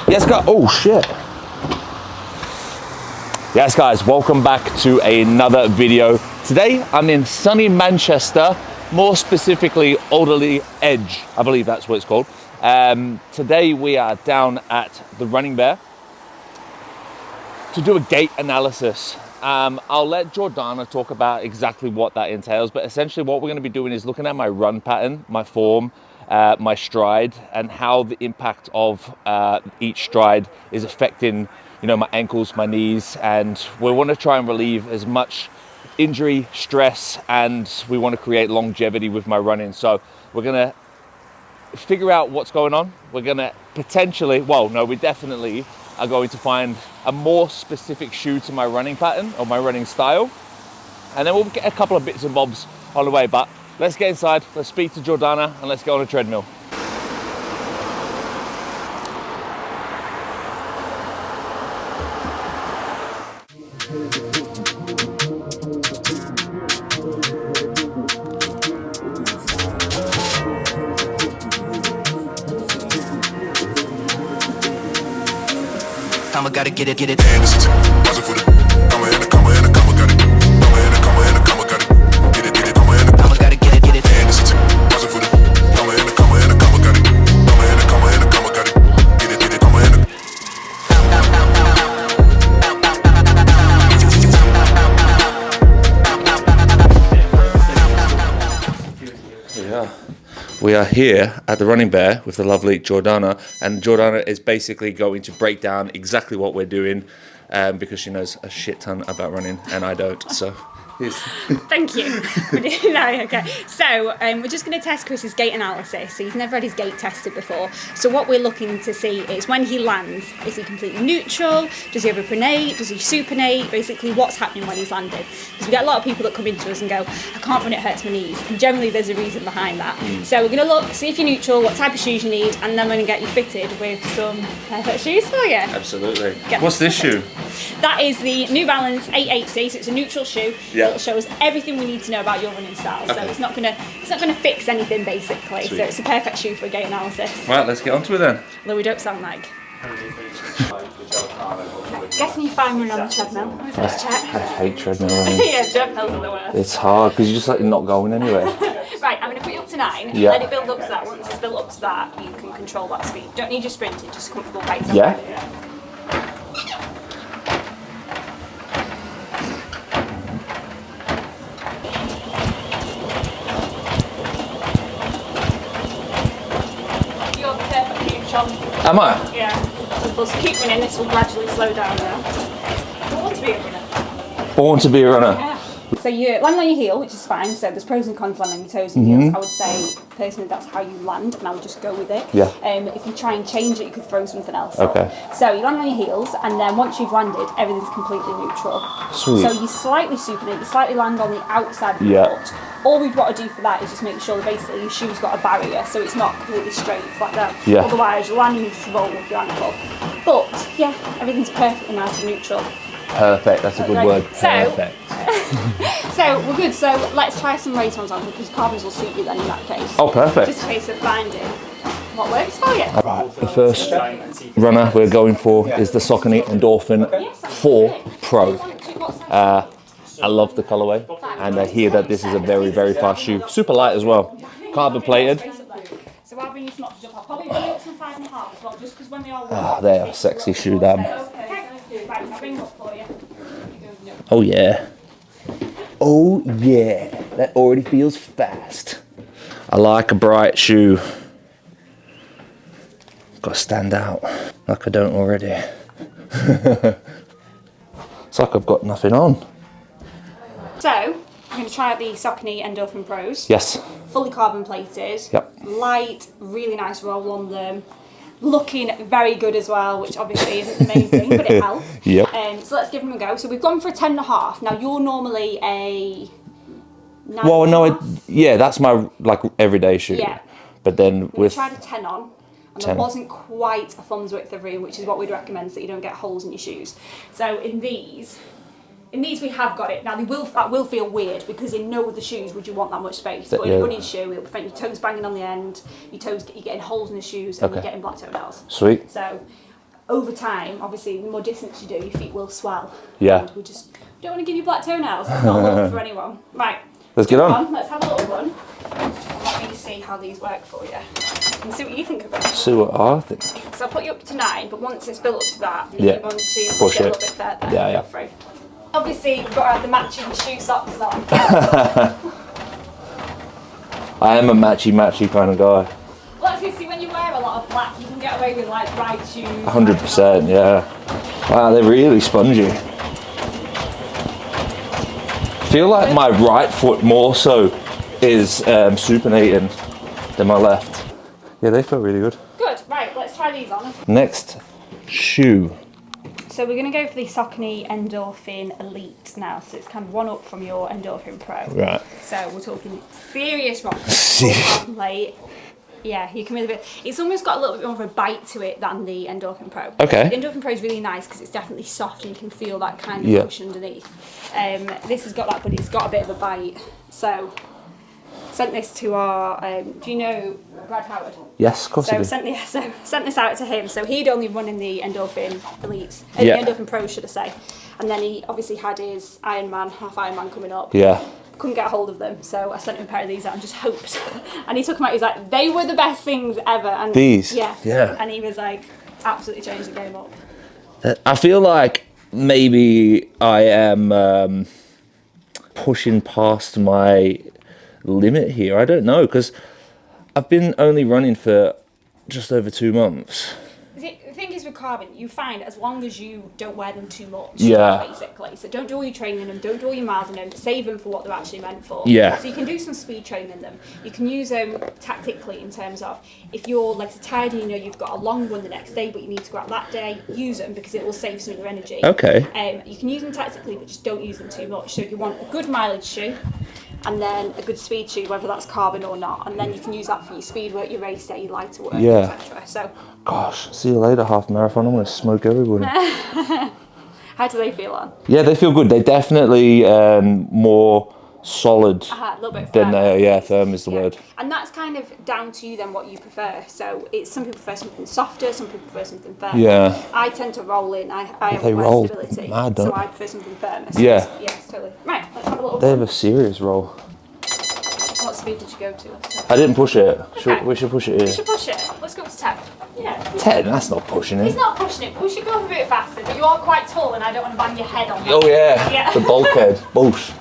Yes, guys. Oh, shit. Yes, guys, welcome back to another video. Today, I'm in sunny Manchester, more specifically, Alderley Edge. I believe that's what it's called. Today, we are down at the Running Bear to do a gait analysis. I'll let Jordana talk about exactly what that entails, but essentially what we're going to be doing is looking at my run pattern, my form, my stride, and how the impact of each stride is affecting, you know, my ankles, my knees, and we want to try and relieve as much injury, stress, and we want to create longevity with my running. So we're going to figure out what's going on. We're going to potentially, well, no, we definitely are going to find a more specific shoe to my running pattern or my running style. And then we'll get a couple of bits and bobs on the way, but let's get inside, let's speak to Jordana, and let's go on a treadmill. I gotta get it. I'ma gotta get it. We are here at the Running Bear with the lovely Jordana, and Jordana is basically going to break down exactly what we're doing because she knows a shit ton about running and I don't, so Thank you. No, okay. So we're just going to test Chris's gait analysis. So he's never had his gait tested before. So what we're looking to see is when he lands, is he completely neutral? Does he overpronate? Does he supinate? Basically, what's happening when he's landed? Because we get a lot of people that come into us and go, I can't run, it hurts my knees. And generally, there's a reason behind that. So we're going to look, see if you're neutral, what type of shoes you need, and then we're going to get you fitted with some perfect shoes for you. Absolutely. What's this shoe? That is the New Balance 880. So it's a neutral shoe. Yeah. It'll show us everything we need to know about your running style. So it's not gonna fix anything basically. Sweet. So it's a perfect shoe for a gait analysis. Right, let's get onto it then. Although we don't sound like. Guessing you find running on the treadmill. Let's check. I hate treadmill running. Yeah, treadmills are the worst. It's hard because you're just like not going anywhere. Right, I'm going to put you up to 9. Yeah. Let it build up to that. Once it's built up to that, you can control that speed. Don't need you sprinting, just comfortable pace. Yeah. You're perfectly neutral. Am I? Yeah. So we'll keep running, this will gradually slow down now. Born to be a runner. Born to be a runner. Yeah. So you land on your heel, which is fine. So there's pros and cons land on your toes and heels. I would say personally that's how you land, and I would just go with it. Yeah. If you try and change it, you could throw something else. Okay. So you land on your heels, and then once you've landed, everything's completely neutral. Sweet. So you slightly supinate, you slightly land on the outside of your foot. All we've got to do for that is just make sure that basically your shoe's got a barrier, so it's not completely straight like that. Yeah. Otherwise, you're landing, you just roll with your ankle. But yeah, everything's perfectly nice and neutral. Perfect, that's a good word. Perfect. So we're good. So let's try some Raytons on because carbons will suit you then in that case. Oh, perfect. Just a case of finding what works for you. Right, the first runner we're going for is the Saucony Endorphin 4 Pro. I love the colorway, and I hear that this is a very, very fast shoe. Super light as well. Carbon plated. So I'll bring you some options up. I'll probably bring you up some 5.5 as well, just because when they all Oh, they are sexy shoe, damn. Okay. Right, I'll bring them up for you. Oh yeah. Oh yeah. That already feels fast. I like a bright shoe. Got to stand out like I don't already. It's like I've got nothing on. So, I'm going to try out the Saucony Endorphin Pros. Yes. Fully carbon plated. Yep. Light, really nice roll on them. Looking very good as well, which obviously isn't the main thing, but it helps. Yep. So let's give them a go. So we've gone for a 10.5. Now you're normally a 9. Well, no, yeah, that's my like everyday shoe. Yeah. But then We with tried a 10 on, and 10. there wasn't quite a thumb's width of room, which is what we'd recommend so that you don't get holes in your shoes. So in these we have got it. Now that will feel weird because in no other shoes would you want that much space. But in a running shoe, it'll prevent your toes banging on the end, you're getting holes in the shoes, and you're getting black toenails. Sweet. So over time, obviously, the more distance you do, your feet will swell. Yeah. And we just don't want to give you black toenails. It's not good for anyone. Right. Let's get on. Let's have a little run. Let me see how these work for you. And see what you think of it. See what I think. So I'll put you up to 9, but once it's built up to that, Yeah. you want to Push it a it. little bit further. Yeah, yeah. Through. Obviously, you've got to have the matching shoe socks on. I am a matchy kind of guy. Well, as you see, when you wear a lot of black, you can get away with like bright shoes. 100%, yeah. Wow, they're really spongy. I feel like my right foot more so is supinating than my left. Yeah, they feel really good. Good, right, let's try these on. Next, shoe. So we're going to go for the Saucony Endorphin Elite now. So it's kind of one up from your Endorphin Pro. Right. So we're talking serious rock. Serious. Like, yeah, you can really bit. It's almost got a little bit more of a bite to it than the Endorphin Pro. Okay. The Endorphin Pro is really nice because it's definitely soft and you can feel that kind of push underneath. This has got that, but it's got a bit of a bite. So sent this to our. Do you know Brad Howard? Yes, of course I do. Sent this out to him. So he'd only run in the Endorphin Elite, Yeah. the Endorphin Pro, should I say? And then he obviously had his Ironman, half Ironman coming up. Yeah. Couldn't get a hold of them, so I sent him a pair of these out and just hoped. And he took them out. He's like, they were the best things ever. And These? yeah, Yeah. And he was like, absolutely changed the game up. I feel like maybe I am pushing past my limit here. I don't know, because I've been only running for just over 2 months. The thing is with carbon, you find as long as you don't wear them too much, Yeah. basically. So don't do all your training in them, don't do all your miles in them, save them for what they're actually meant for. Yeah. So you can do some speed training in them. You can use them tactically in terms of if your legs are tired and you know you've got a long run the next day but you need to go out that day, use them because it will save some of your energy. Okay. You can use them tactically but just don't use them too much. So you want a good mileage shoe and then a good speed shoe, whether that's carbon or not, and then you can use that for your speed work, your race day, your lighter work, Yeah. etc. So Gosh, see you later, half marathon. I'm going to smoke everybody. how do they feel on? Yeah, they feel good. They're definitely more solid A little bit than firmer. they are. Yeah, firm is the Yeah. word. And that's kind of down to you then what you prefer. So it's some people prefer something softer, some people prefer something firmer. Yeah. I tend to roll in. I have They less roll stability, mad, don't so they? I prefer something firmer. So Yeah. Yes, totally. Right, let's have a little. They have a serious roll. What speed did you go to? I didn't push it. Okay. We should push it We here. should push it. Let's go to 10. Yeah. 10? That's not pushing It's it. not pushing it, but we should go a bit faster. But you are quite tall, and I don't want to bang your head on. Oh yeah, Yeah. the bulkhead. Boosh.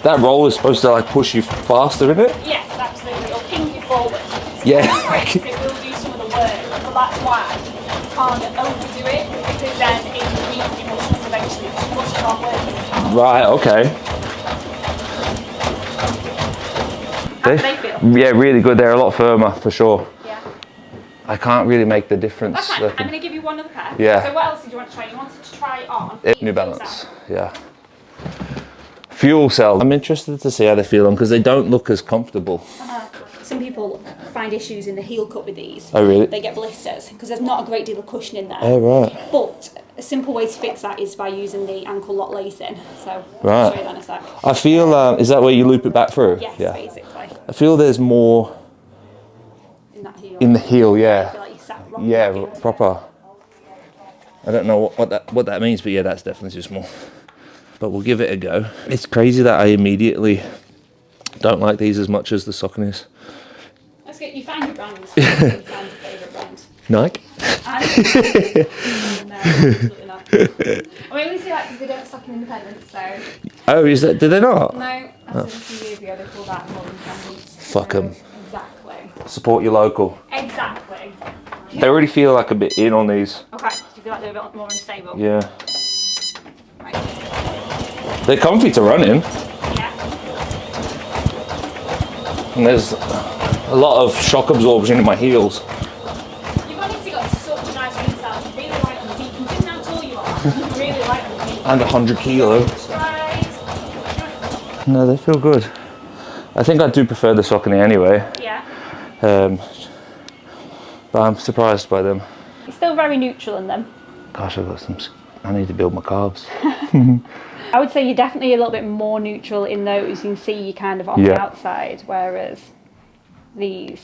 That roll is supposed to like push you faster, isn't it? Yes, absolutely. It'll ping you forward. Yeah. It will do some of the work, but that's why you can't overdo it because then it will weak your muscles eventually. Your muscles aren't working as hard. Right. Okay. How do they feel? Yeah, really good. They're a lot firmer for sure. Yeah. I can't really make the difference. That's fine. I'm going to give you one other pair. Yeah. So what else did you want to try? You wanted to try on New Balance. Yeah. Fuel cells. I'm interested to see how they feel on because they don't look as comfortable. Some people find issues in the heel cup with these. Oh really? They get blisters because there's not a great deal of cushion in there. Oh right. But a simple way to fix that is by using the ankle lock lacing. So Right. I'll show you that in a sec. I feel. Is that where you loop it back through? Yes, Yeah. basically. I feel there's more In that heel. in the heel. I yeah. feel like you sat wrong. Yeah, with it. proper. I don't know what that means, but yeah, that's definitely too small. But we'll give it a go. It's crazy that I immediately don't like these as much as the Sauconys. Let's get you find your brand. You find your favourite brand. Nike? No, absolutely not. I mean, we see that because they don't stock in independents, so Oh, is that? Did they not? no. I said a few years ago they called that more than independents. Fuck 'em. Exactly. Support your local. Exactly. They already feel like a bit in on these. Okay. Do you feel like they're a bit more unstable? Yeah. Right. They're comfy to run in. Yeah. And there's a lot of shock absorption in my heels. You've honestly got such a nice inside. You really light on the feet. Considering how tall you are, you really light on the feet. And 100 kilo. Right. No, they feel good. I think I do prefer the Saucony anyway. Yeah. But I'm surprised by them. It's still very neutral in them. Gosh, I need to build my calves. I would say you're definitely a little bit more neutral in those. You can see you kind of on the Yeah. outside, whereas these,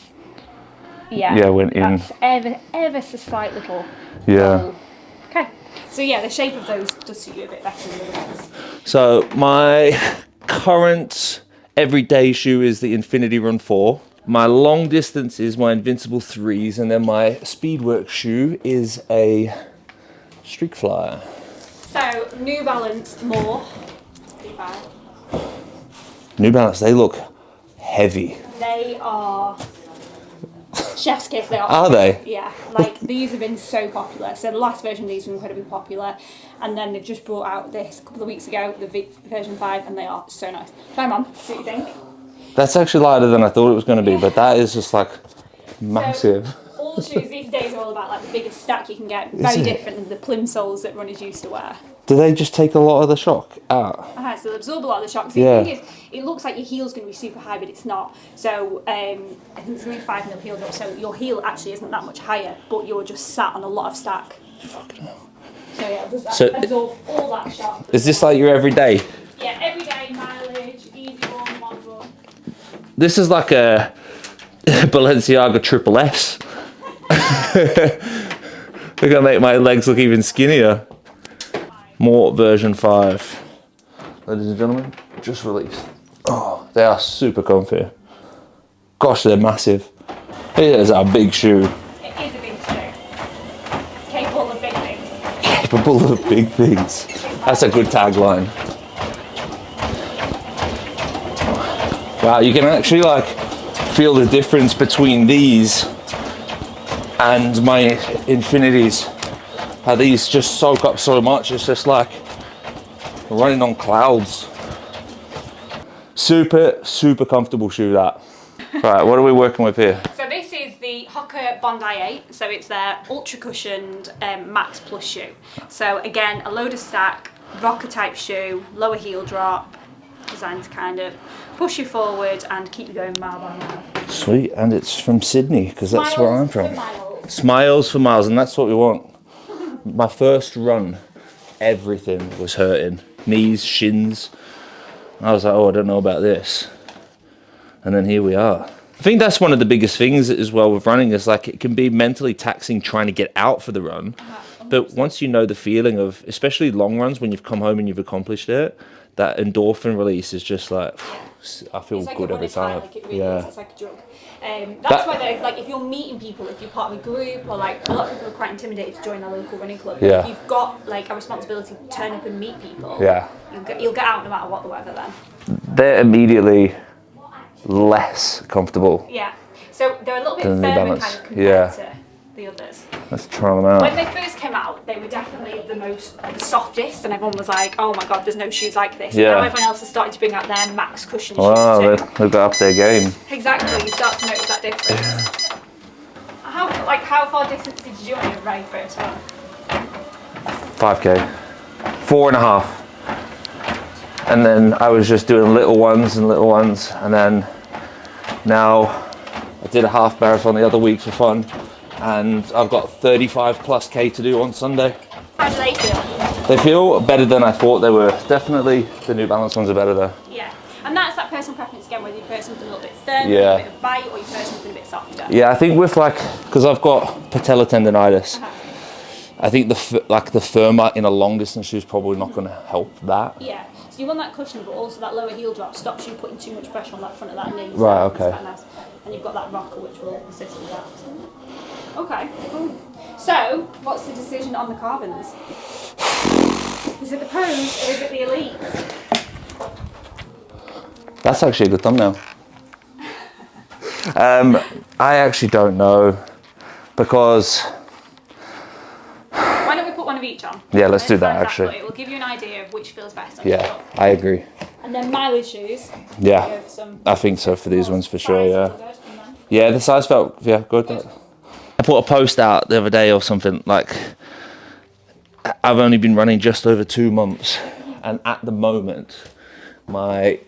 Yeah, went in. That's ever so slight little. Yeah. Okay. So yeah, the shape of those does suit you a bit better than the other ones. So my current everyday shoe is the Infinity Run 4. My long distance is my Invincible 3s, and then my Speedwork shoe is a Streak Flyer. So New Balance more. 35. New Balance, they look heavy. They are chef's kiss. They are. Are they? Yeah. Like these have been so popular. So the last version of these were incredibly popular, and then they've just brought out this a couple of weeks ago, the version 5, and they are so nice. Try them on. See what you think. That's actually lighter than I thought it was going to be, but that is just like massive. So, all the shoes these days are all about like the biggest stack you can get. Very different than the plim soles that runners used to wear. Do they just take a lot of the shock out? So they'll absorb a lot of the shock. So the thing is, it looks like your heel's going to be super high, but it's not. So I think it's going to be 5 mil heel drop. So your heel actually isn't that much higher, but you're just sat on a lot of stack. Fucking hell. So yeah, does that absorb all that shock. Is this like your everyday? Yeah, everyday mileage, easy run, long run. This is like a Balenciaga triple S. We're gonna make my legs look even skinnier. More version 5. Ladies and gentlemen, just released. Oh, they are super comfy. Gosh, they're massive. It is a big shoe. It is a big shoe. Capable of big things. Capable of big things. That's a good tagline. Wow, you can actually like feel the difference between these and my Infinities. How these just soak up so much. It's just like running on clouds. Super comfortable shoe that. Right, what are we working with here? So this is the Hoka Bondi 8. So it's their ultra cushioned Max Plus shoe. So again, a load of stack, rocker type shoe, lower heel drop, designed to kind of push you forward and keep you going mile by mile. Sweet, and it's from Sydney because that's where I'm from. Miles. Smiles for miles, and that's what we want. My first run, everything was hurting. Knees, shins. I was like, oh, I don't know about this. And then here we are. I think that's one of the biggest things as well with running is like it can be mentally taxing trying to get out for the run. But once you know the feeling of, especially long runs when you've come home and you've accomplished it, that endorphin release is just like, I feel like good every time. Like it really is. It's like a drug. That's why they're, like if you're meeting people, if you're part of a group, or like a lot of people are quite intimidated to join their local running club. Yeah. If you've got like a responsibility to turn up and meet people, Yeah. you'll get out no matter what the weather then. They're immediately less comfortable. Yeah. So they're a little bit Than firmer New Balance. kind of compared to the others. Let's try them out. When they first came out, they were definitely the softest, and everyone was like, "Oh my god, there's no shoes like this." Yeah. And now everyone else is starting to bring out their max cushion Wow, shoes too. they've got up their game. Exactly, you start to notice that difference. How far distance did you do on your very first run? 5K. 4.5. And then I was just doing little ones, and then now I did a half marathon the other week for fun, and I've got 35+K to do on Sunday. How do they feel? They feel better than I thought they were. Definitely the New Balance ones are better though. Yeah, and that's that personal preference again, whether you prefer something a little bit firmer, Yeah. a bit of bite, or you prefer something a bit softer. Yeah, I think with because I've got patella tendonitis, I think the firmer in a long distance shoe is probably not going to help that. Yeah, so you want that cushion, but also that lower heel drop stops you putting too much pressure on that front of that knee. So Right, it's okay. quite nice. And you've got that rocker which will assist with that. Okay, cool. So, what's the decision on the carbons? Is it the pros or is it the elite? That's actually a good thumbnail. I actually don't know because. Why don't we put one of each on? Yeah, let's do that, Exactly. actually. It will give you an idea of which feels best on your Yeah, foot. I agree. And then mileage shoes. Yeah, Go for some I think so for these ones for sure. size Yeah, feel good, and then- yeah. The size felt good. I put a post out the other day or something like I've only been running just over 2 months, and at the moment my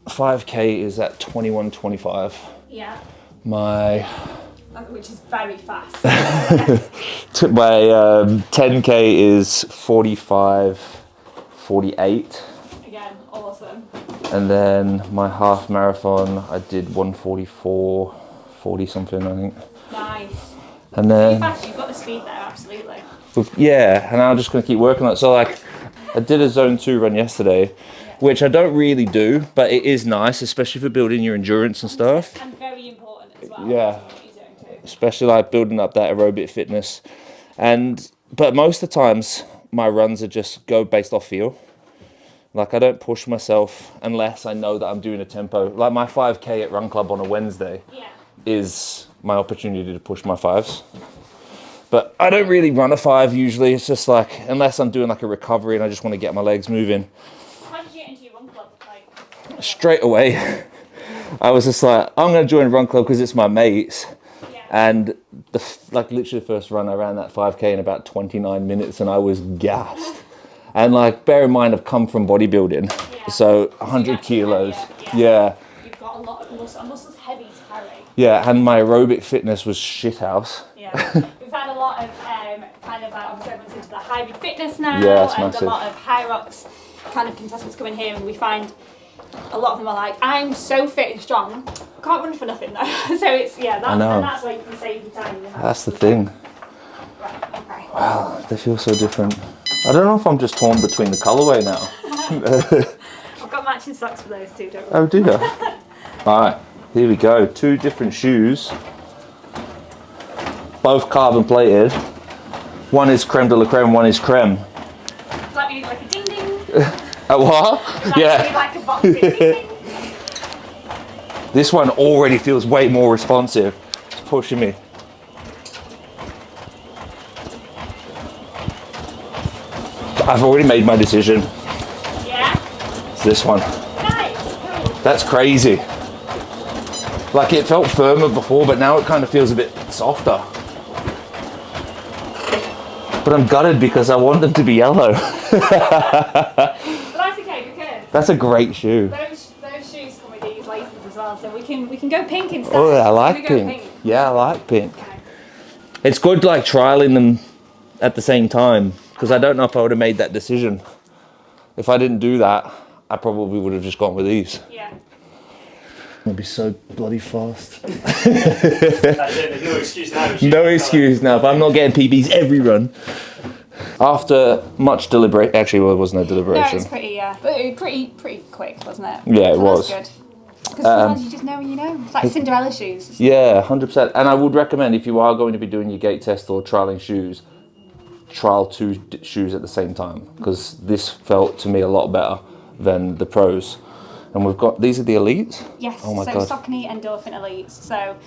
5K is at 21:25. Yeah, Which is very fast. my 10K is 45:48. Again, awesome. And then my half marathon, I did 1:44:40 something, I think. Nice. And then, Fast, you've got the speed there, absolutely. yeah, and I'm just going to keep working on it. So like, I did a zone 2 run yesterday, which I don't really do, but it is nice, especially for building your endurance and stuff. And very important as well. Yeah, especially like building up that aerobic fitness. But most of the times, my runs are just go based off feel. Like I don't push myself unless I know that I'm doing a tempo. Like my 5K at Run Club on a Wednesday is my opportunity to push my 5s. But I don't really run a 5 usually. It's just like, unless I'm doing like a recovery and I just want to get my legs moving. How did you get into your Run Club? Straight away, I was just like, I'm going to join Run Club because it's my mates. And like literally the first run, I ran that 5K in about 29 minutes and I was gassed. And like, bear in mind, I've come from bodybuilding, so 100 kilos. Yeah. You've got a lot of muscles heavy to carry. Yeah, and my aerobic fitness was shithouse. Yeah. We've had a lot of kind of obviously everyone's into the hybrid fitness now, Yeah, it's and massive. a lot of high rocks kind of contestants come in here, and we find a lot of them are like, I'm so fit and strong, can't run for nothing though. So it's and that's why you can save your time. That's the thing. Right, okay. Wow, they feel so different. I don't know if I'm just torn between the colourway now. I've got matching socks for those too, don't worry. Oh, do you? Alright, here we go. 2 different shoes. Both carbon plated. One is creme de la creme, one is creme. It's like we need like a ding ding. A what? It's like like a boxing ding ding. This one already feels way more responsive. It's pushing me. I've already made my decision. Yeah? It's this one. Nice. Cool. That's crazy. Like it felt firmer before, but now it kind of feels a bit softer. But I'm gutted because I want them to be yellow. But that's okay because That's a great shoe. those shoes come with these laces as well, so we can go pink instead. Oh, I like pink. Yeah, I like pink. Okay. It's good like trialing them at the same time because I don't know if I would have made that decision. If I didn't do that, I probably would have just gone with these. Yeah. I'll be so bloody fast. That's it, there's no excuse now. No excuse now. If I'm not getting PBs every run. After much deliberate, actually, well, there was no No, deliberation. it's pretty, but it was pretty quick, wasn't it? Yeah, it So was. That's good. Because sometimes you just know when you know. It's like Cinderella shoes. Yeah, 100%. And I would recommend if you are going to be doing your gait test or trialing shoes, trial 2 shoes at the same time because this felt to me a lot better than the pros. And we've got, these are the elites? Yes, Oh my so God. Saucony Endorphin Elites. So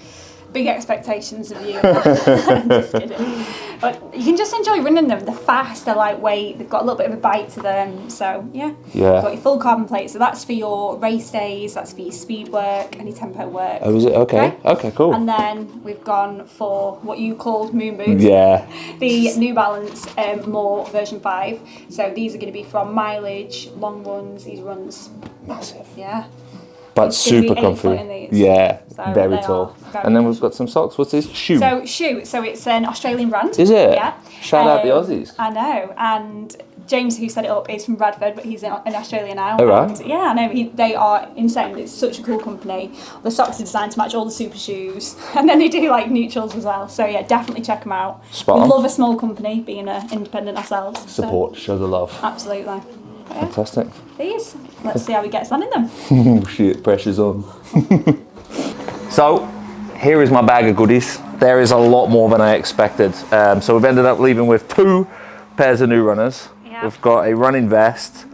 big expectations of you. Just kidding. But you can just enjoy running them. They're fast, they're lightweight, they've got a little bit of a bite to them. So yeah. Yeah. You've got your full carbon plate. So that's for your race days, that's for your speed work, any tempo work. Oh, is it? Okay. Okay, cool. And then we've gone for what you called moon boots. Yeah. The New Balance More version 5. So these are going to be from mileage, long runs, these runs. Massive. Yeah. But It's gonna be super 8 comfy. foot in these. Yeah, So very they tall. are very And then good. we've got some socks. What's this? Shoe. So Shoe, so it's an Australian brand. Is it? Yeah. Shout out the Aussies. I know, and James, who set it up, is from Bradford, but he's in Australia now. Oh, right. And yeah, I know. They are insane. It's such a cool company. The socks are designed to match all the super shoes, and then they do like neutrals as well. So yeah, definitely check them out. Spot We on. love a small company, being independent ourselves. so Support, show the love. absolutely. Yeah, Fantastic. these. Let's see how he gets on in them. Oh shit, pressure's on. So, here is my bag of goodies. There is a lot more than I expected. So we've ended up leaving with 2 pairs of new runners. Yeah. We've got a running vest,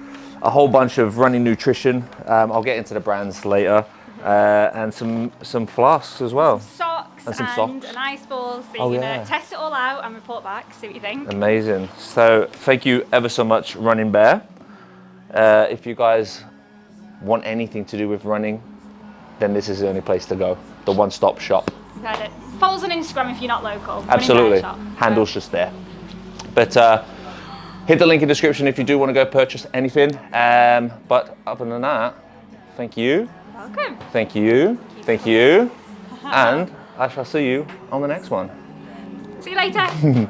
a whole bunch of running nutrition. I'll get into the brands later. And some flasks as well. Socks And some and socks. an ice ball. So Oh, you're yeah. gonna test it all out and report back. See what you think. Amazing. So thank you ever so much, Running Bear. If you guys want anything to do with running, then this is the only place to go. The one-stop shop. Got it. Follow us on Instagram if you're not local. Running Absolutely. Bear Shop. Handle's just there. But hit the link in the description if you do want to go purchase anything. But other than that, thank you. Welcome. Thank you. Thank you. And I shall see you on the next one. See you later.